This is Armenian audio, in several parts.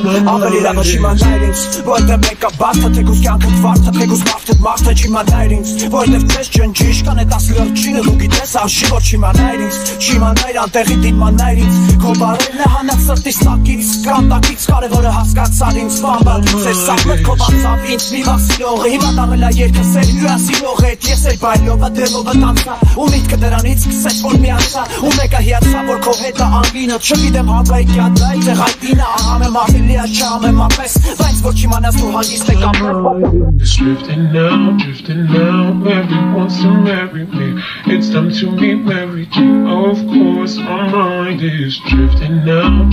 Ավելի լավ չիմանայր ինձ, որտեղ մեկը բարդը, թեկուզ կյանքդ վարդը, թեկուզ մարդդ մարդը չիմանայր ինձ, որտեղ քեզ ջնջիշ կան էտ ասլիոր չինը դու գիտես արշի որ չիմանայր ինձ, չիմանայր անտեղի դիմանայր ինձ, քո բարերն է հանած սրտի սակից, կրանդակից կարևորը հասկացար ինձ, բամբալ ծեր սակմդ քո բացավ ինձ, մի վասիլողը, հիմա դարել է երկը սեր հյուրասիլող էտ, ես էլ բայլովը դերովը տանցա, ու միտքը դրանից կսեց որ միացա, ու մեկը հիացա որ քո հետը անգինը, չգիտեմ հավայի կյատա, այդեղ այդինը, ահամ եմ ահելիա, չահամ եմ ապես, բայց որ չիմանաս դու հանգիստ է կապրած It's drifting now, everyone wants to marry me It's time to be married, of course my mind is drifting now,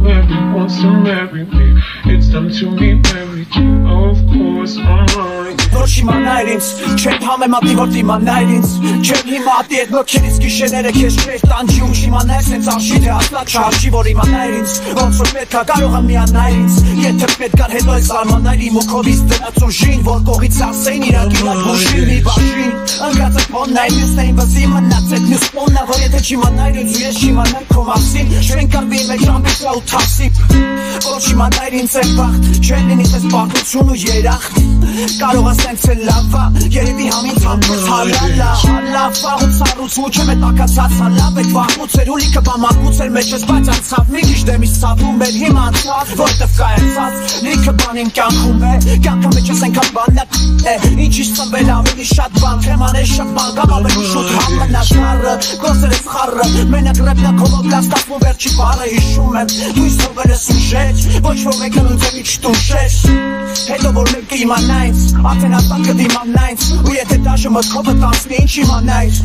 everyone wants to marry me It's time to be married, of course my mind Որ չիմանայր ինձ, չեմ համեմատի որ դիմանայր ինձ Չեմ հիմատի էտ մոքերից գիշերները քեզ չէր տանջի ու չիմանայր սենց արժի թե ասլակ չարժի որ իմանայր ինձ Ոնց որ պետք է կարող եմ միանայր ինձ Եթե պետք էր հետո ես արմանայր իմ ու քովից դրած ուժին Որ կողից ասեին իրակ իրակ ուժին մի բաժին Ընգած է պոննայր մյուսներին վզի մնաց էտ մյուս պոննա Որ եթե չիմանայր ինձ ու ես չիմանայր քո մասին Չեն կարվի մեկ ժամբիտ ու թասիպ Որ չիմանայր ինձ է վաղթ Չեն լինի սես պարտություն ու երախտ Կարող ասենց է լավա Երևի համին թամքս հալալա Վաղուց առուց ու չեմ է տակացած հալավ Էտ վաղուց էր ու լիքը բամակուց էր մեջ ես բայց անցավ Մի գիշտ եմ իս ծավում էր հիմա անցավ Որտև կայացած լիքը բան իմ կյանքում է Կյանքը մեջ ես ենքան բանակ է Ինչիշ ծնվել ավելի շատ բան Թեման է շպան կամ ավելի շուտ համնաշարը Գոսեր ես խարը Մենակ ռեպնա կոլոտ լաստացվում վերջի բարը հիշում եմ Դու իս հովել ես ուժեջ Ոչ որ մեկը նույնցեմի չտուշեջ Հետո որ մեկը իմանայց Արդեն ասան կդիմանայց Ու եթե դաշը մտքովը տասնի ինչ իմանայց